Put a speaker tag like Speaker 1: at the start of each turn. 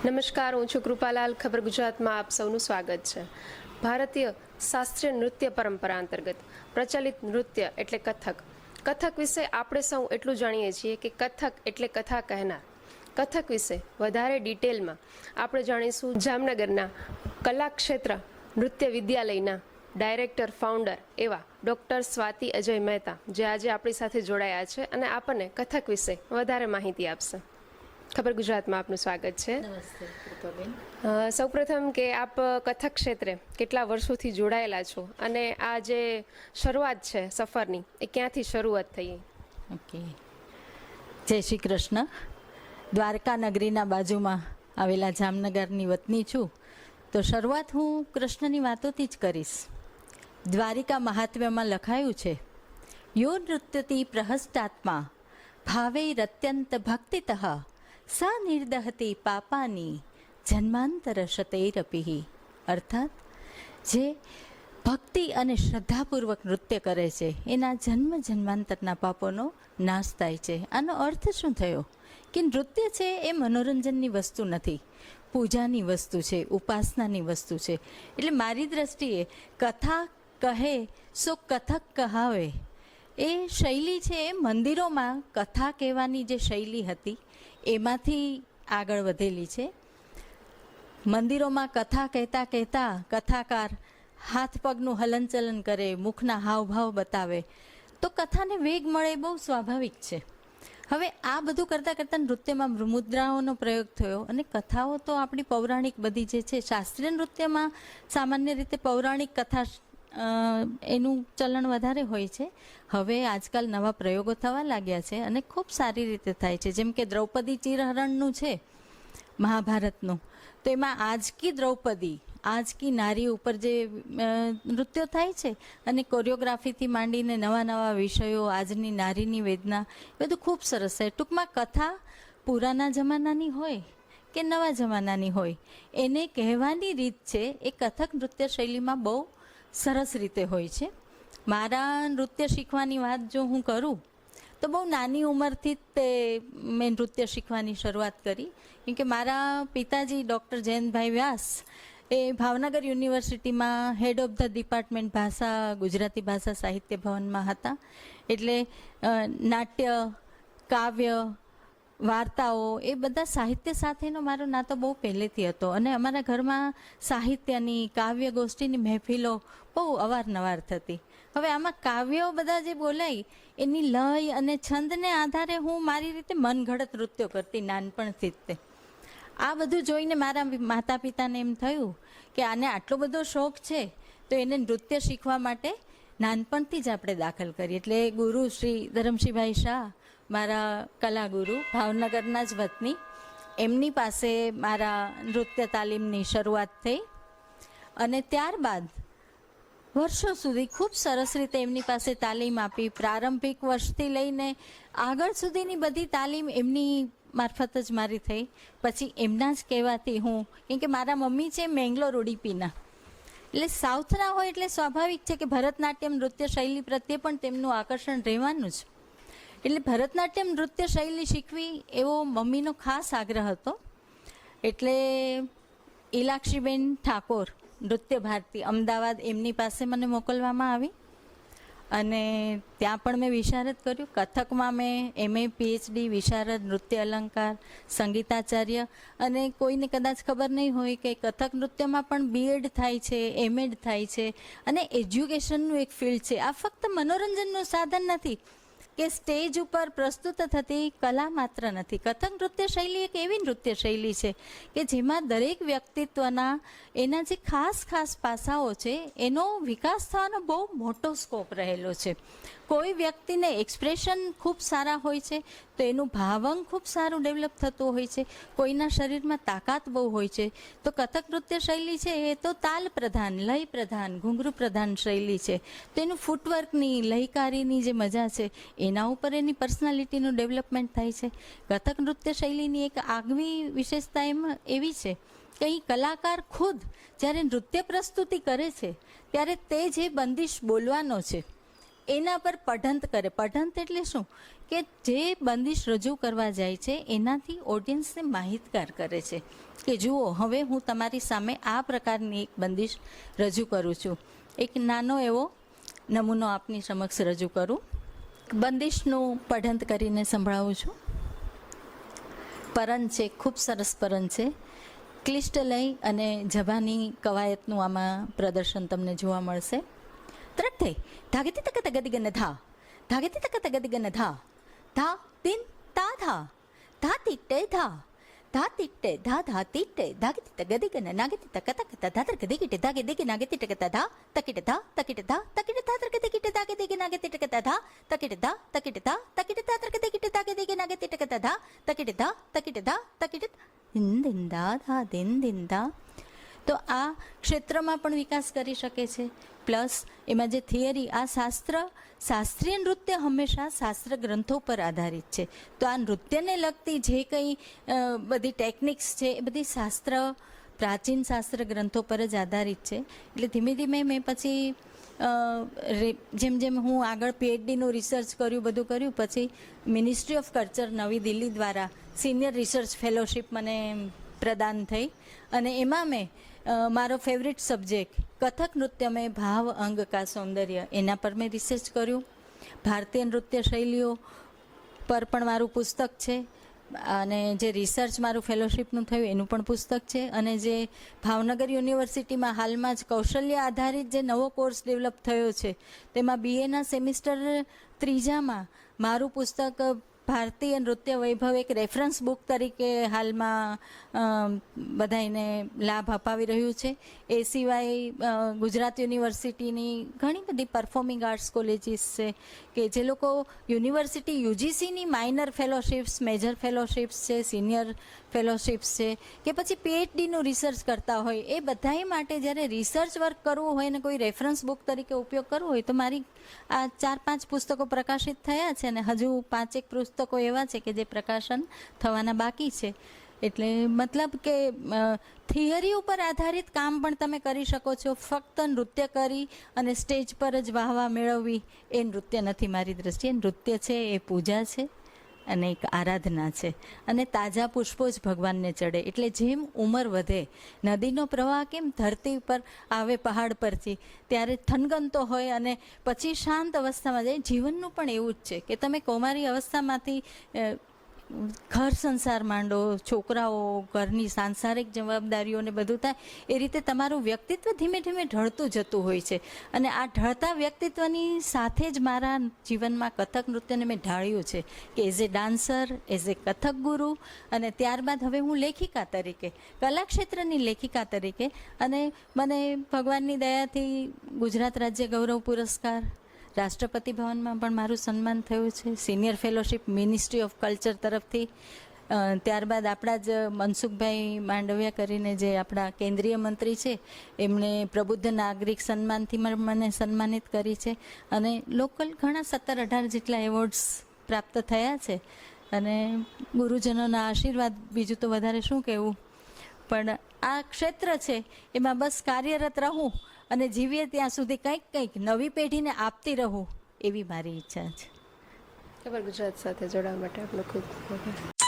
Speaker 1: નમસ્કાર, હું છું કૃપાલાલ. ખબર ગુજરાતમાં આપ સૌનું સ્વાગત છે. ભારતીય શાસ્ત્રીય નૃત્ય પરંપરા અંતર્ગત પ્રચલિત નૃત્ય એટલે કથક. કથક વિશે આપણે સૌ એટલું જાણીએ છીએ કે કથક એટલે કથા કહેનાર. કથક વિશે વધારે ડિટેલમાં આપણે જાણીશું જામનગરના કલાક્ષેત્ર નૃત્ય વિદ્યાલયના ડાયરેક્ટર ફાઉન્ડર એવા ડૉક્ટર સ્વાતિ અજય મહેતા, જે આજે આપણી સાથે જોડાયા છે અને આપણને કથક વિશે વધારે માહિતી આપશે. ખબર ગુજરાતમાં આપનું સ્વાગત છે.
Speaker 2: નમસ્તે કૃપાબેન.
Speaker 1: સૌપ્રથમ કે આપ કથક ક્ષેત્રે કેટલા વર્ષોથી જોડાયેલા છો અને આ જે શરૂઆત છે સફરની એ ક્યાંથી શરૂઆત થઈ?
Speaker 2: ઓકે, જય શ્રી કૃષ્ણ. દ્વારકા નગરીના બાજુમાં આવેલા જામનગરની વતની છું, તો શરૂઆત હું કૃષ્ણની વાતોથી જ કરીશ. દ્વારિકા મહાત્મ્યમાં લખાયું છે, યો નૃત્યતિ પ્રહષ્ટાત્મા ભાવૈરત્યંત ભક્તિતઃ સા નિર્દહતી પાપાની જન્માંતર શતૈરપિ. અર્થાત જે ભક્તિ અને શ્રદ્ધાપૂર્વક નૃત્ય કરે છે એના જન્મ જન્માંતરના પાપોનો નાશ થાય છે. આનો અર્થ શું થયો કે નૃત્ય છે એ મનોરંજનની વસ્તુ નથી, પૂજાની વસ્તુ છે, ઉપાસનાની વસ્તુ છે. એટલે મારી દ્રષ્ટિએ કથા કહે સો કથક કહાવે એ શૈલી છે એ મંદિરોમાં કથા કહેવાની જે શૈલી હતી એમાંથી આગળ વધેલી છે. મંદિરોમાં કથા કહેતા કહેતા કથાકાર હાથ પગનું હલનચલન કરે, મુખના હાવભાવ બતાવે તો કથાને વેગ મળે, બહુ સ્વાભાવિક છે. હવે આ બધું કરતાં કરતાં નૃત્યમાં મુદ્રાઓનો પ્રયોગ થયો અને કથાઓ તો આપણી પૌરાણિક બધી જે છે, શાસ્ત્રીય નૃત્યમાં સામાન્ય રીતે પૌરાણિક કથા એનું ચલણ વધારે હોય છે. હવે આજકાલ નવા પ્રયોગો થવા લાગ્યા છે અને ખૂબ સારી રીતે થાય છે. જેમ કે દ્રૌપદી ચિરહરણનું છે મહાભારતનું, તો એમાં આજકી દ્રૌપદી, આજકી નારી ઉપર જે નૃત્ય થાય છે અને કોરિયોગ્રાફીથી માંડીને નવા નવા વિષયો, આજની નારીની વેદના, એ બધું ખૂબ સરસ છે. ટૂંકમાં કથા પુરાના જમાનાની હોય કે નવા જમાનાની હોય, એને કહેવાની રીત છે એ કથક નૃત્ય શૈલીમાં બહુ સરસ રીતે હોય છે. મારા નૃત્ય શીખવાની વાત જો હું કરું તો બહુ નાની ઉંમરથી જ તે મેં નૃત્ય શીખવાની શરૂઆત કરી. કેમ કે મારા પિતાજી ડૉક્ટર જયંતભાઈ વ્યાસ એ ભાવનગર યુનિવર્સિટીમાં હેડ ઓફ ધ ડિપાર્ટમેન્ટ ભાષા, ગુજરાતી ભાષા સાહિત્ય ભવનમાં હતા. એટલે નાટ્ય, કાવ્ય, વાર્તાઓ, એ બધા સાહિત્ય સાથેનો મારો નાતો બહુ પહેલેથી હતો અને અમારા ઘરમાં સાહિત્યની, કાવ્ય ગોષ્ઠીની મહેફિલો બહુ અવારનવાર થતી. હવે આમાં કાવ્યો બધા જે બોલાય એની લય અને છંદને આધારે હું મારી રીતે મનગઢત નૃત્યો કરતી નાનપણથી જ તે. આ બધું જોઈને મારા માતા પિતાને એમ થયું કે આને આટલો બધો શોખ છે તો એને નૃત્ય શીખવા માટે નાનપણથી જ આપણે દાખલ કરીએ. એટલે ગુરુ શ્રી ધરમશીભાઈ શાહ, મારા કલાગુરુ, ભાવનગરના જ વતની, એમની પાસે મારા નૃત્ય તાલીમની શરૂઆત થઈ અને ત્યારબાદ વર્ષો સુધી ખૂબ સરસ રીતે એમની પાસે તાલીમ આપી. પ્રારંભિક વર્ષથી લઈને આગળ સુધીની બધી તાલીમ એમની મારફત જ મારી થઈ. પછી એમના જ કહેવાથી હું, કેમ કે મારા મમ્મી છે મેંગ્લોર ઉડીપીના, એટલે સાઉથના હોય એટલે સ્વાભાવિક છે કે ભરતનાટ્યમ નૃત્ય શૈલી પ્રત્યે પણ તેમનું આકર્ષણ રહેવાનું જ. એટલે ભરતનાટ્યમ નૃત્ય શૈલી શીખવી એવો મમ્મીનો ખાસ આગ્રહ હતો. એટલે ઈલાક્ષીબેન ઠાકોર, નૃત્ય ભારતી, અમદાવાદ, એમની પાસે મને મોકલવામાં આવી અને ત્યાં પણ મેં વિશારદ કર્યું. કથકમાં મેં MA PhD વિશારદ, નૃત્ય અલંકાર, સંગીતાચાર્ય, અને કોઈને કદાચ ખબર નહીં હોય કે કથક નૃત્યમાં પણ B.Ed થાય છે, M.Ed થાય છે અને એજ્યુકેશનનું એક ફિલ્ડ છે. આ ફક્ત મનોરંજનનું સાધન નથી કે સ્ટેજ ઉપર પ્રસ્તુત થતી કલા માત્ર નથી. કથક નૃત્ય શૈલી એક એવી નૃત્ય શૈલી છે કે જેમાં દરેક વ્યક્તિત્વના એના જે ખાસ ખાસ પાસાઓ છે એનો વિકાસ થવાનો બહુ મોટો સ્કોપ રહેલો છે. કોઈ વ્યક્તિને એક્સપ્રેશન ખૂબ સારા હોય છે તો એનું ભાવંગ ખૂબ સારું ડેવલપ થતું હોય છે. કોઈના શરીરમાં તાકાત બહુ હોય છે તો કથક નૃત્ય શૈલી છે એ તો તાલ પ્રધાન, લય પ્રધાન, ઘૂંઘરું પ્રધાન શૈલી છે. તો એનું ફૂટવર્કની, લયકારીની જે મજા છે એના ઉપર એની પર્સનાલિટીનું ડેવલપમેન્ટ થાય છે. કથક નૃત્ય શૈલીની એક આગવી વિશેષતા એમાં એવી છે કે અહીં કલાકાર ખુદ જ્યારે નૃત્ય પ્રસ્તુતિ કરે છે ત્યારે તે જે બંદિશ બોલવાનો છે એના પર પઢંત કરે. પઢંત એટલે શું કે કે જે બંદિશ રજૂ કરવા જાય છે એનાથી ઓડિયન્સને માહિતગાર કરે છે કે જુઓ હવે હું તમારી સામે આ પ્રકારની એક બંદિશ રજૂ કરું છું. એક નાનો એવો નમૂનો આપની સમક્ષ રજૂ કરું. બંદિશનું પઢંત કરીને સંભળાવું છું. પરન છે, ખૂબ સરસ પરન છે. ક્લિષ્ટ લય અને જબાની કવાયતનું આમાં પ્રદર્શન તમને જોવા મળશે. તરત થઈ ધાગેતી તક તગદિગન ધા ધાગેતી તક તગદિગન ધા ધા દિન તા ધા ધા તિટ્ટે ધા ધા તિટ્ટે ધા ધા તિટ્ટે ધાગેતી તગદિગન નાગેતી તક તક ધાતર ગદિગિટે ધાગે દિગે નાગેતી તક ધા તકિટ ધા તકિટ ધા તકિટ ધાતર ગદિગિટે ધાગે દિગે નાગેતી તક ધા તકિટ ધા તકિટ ધા તકિટ ધાતર ગદિગિટે ધાગે દિગે નાગેતી તક ધા તકિટ ધા તકિટ ધા તકિટ દિન દિન ધા ધા દિન દિન ધા. તો આ ક્ષેત્રમાં પણ વિકાસ કરી શકે છે. પ્લસ એમાં જે થિયરી, આ શાસ્ત્રીય નૃત્ય હંમેશા શાસ્ત્ર ગ્રંથો પર આધારિત છે. તો આ નૃત્યને લગતી જે કંઈ બધી ટેકનિક્સ છે એ બધી પ્રાચીન શાસ્ત્ર ગ્રંથો પર જ આધારિત છે. એટલે ધીમે ધીમે મેં પછી જેમ જેમ હું આગળ પીએચડીનું રિસર્ચ બધું કર્યું, પછી મિનિસ્ટ્રી ઓફ કલ્ચર નવી દિલ્હી દ્વારા સિનિયર રિસર્ચ ફેલોશિપ મને પ્રદાન થઈ અને એમાં મેં મારો ફેવરિટ સબ્જેક્ટ કથક નૃત્ય મેં ભાવ અંગ કા સૌંદર્ય એના પર મેં રિસર્ચ કર્યું. ભારતીય નૃત્ય શૈલીઓ પર પણ મારું પુસ્તક છે અને જે રિસર્ચ મારું ફેલોશિપનું થયું એનું પણ પુસ્તક છે. અને જે ભાવનગર યુનિવર્સિટીમાં હાલમાં જ કૌશલ્ય આધારિત જે નવો કોર્સ ડેવલપ થયો છે તેમાં બીએના સેમિસ્ટર 3માં મારું પુસ્તક ભારતીય નૃત્ય વૈભવ એક રેફરન્સ બુક તરીકે હાલમાં બધાને લાભ અપાવી રહ્યું છે. એ સિવાય ગુજરાત યુનિવર્સિટીની ઘણી બધી પરફોર્મિંગ આર્ટ્સ કોલેજીસ છે કે જે લોકો યુનિવર્સિટી યુજીસીની માઇનર ફેલોશિપ્સ, મેજર ફેલોશિપ્સ છે, સિનિયર ફેલોશિપ્સ છે કે પછી પીએચડીનું રિસર્ચ કરતા હોય, એ બધાય માટે જ્યારે રિસર્ચ વર્ક કરવું હોય ને કોઈ રેફરન્સ બુક તરીકે ઉપયોગ કરવો હોય તો મારી આ 4-5 પુસ્તકો પ્રકાશિત થયા છે અને હજુ 5-1 પુસ્તકો એવા છે કે જે પ્રકાશન થવાના બાકી છે. એટલે મતલબ કે થિયરી ઉપર આધારિત કામ પણ તમે કરી શકો છો. ફક્ત નૃત્ય કરી અને સ્ટેજ પર જ વાહવા મેળવવી એ નૃત્ય નથી. મારી દ્રષ્ટિએ નૃત્ય છે એ પૂજા છે અને એક આરાધના છે. અને તાજા પુષ્પો જ ભગવાનને ચડે. એટલે જેમ ઉંમર વધે, નદીનો પ્રવાહ કેમ ધરતી પર આવે પહાડ પરથી ત્યારે થનગનતો હોય અને પછી શાંત અવસ્થામાં જાય, જીવનનું પણ એવું જ છે કે તમે કૌમારી અવસ્થામાંથી ઘર સંસાર માંડો, છોકરાઓ, ઘરની સાંસારિક જવાબદારીઓને બધું થાય, એ રીતે તમારું વ્યક્તિત્વ ધીમે ધીમે ઢળતું જતું હોય છે. અને આ ઢળતા વ્યક્તિત્વની સાથે જ મારા જીવનમાં કથક નૃત્યને મેં ઢાળ્યું છે કે as a dancer, as a Kathak ગુરુ અને ત્યારબાદ હવે હું લેખિકા તરીકે, કલાક્ષેત્રની લેખિકા તરીકે. અને મને ભગવાનની દયાથી ગુજરાત રાજ્ય ગૌરવ પુરસ્કાર, રાષ્ટ્રપતિ ભવનમાં પણ મારું સન્માન થયું છે, senior fellowship ministry of culture તરફથી. ત્યારબાદ આપણા જ મનસુખભાઈ માંડવિયા કરીને જે આપણા કેન્દ્રીય મંત્રી છે એમણે પ્રબુદ્ધ નાગરિક સન્માનથી મને સન્માનિત કરી છે. અને લોકલ ઘણા 17-18 જેટલા એવોર્ડ્સ પ્રાપ્ત થયા છે. અને ગુરુજનોના આશીર્વાદ, બીજું તો વધારે શું કહેવું. પણ આ ક્ષેત્ર છે એમાં બસ કાર્યરત રહું અને જીવીએ ત્યાં સુધી કંઈક નવી પેઢીને આપતી રહું એવી મારી ઈચ્છા છે.
Speaker 1: ખબર ગુજરાત સાથે જોડાવા માટે આપનો ખૂબ ખૂબ આભાર.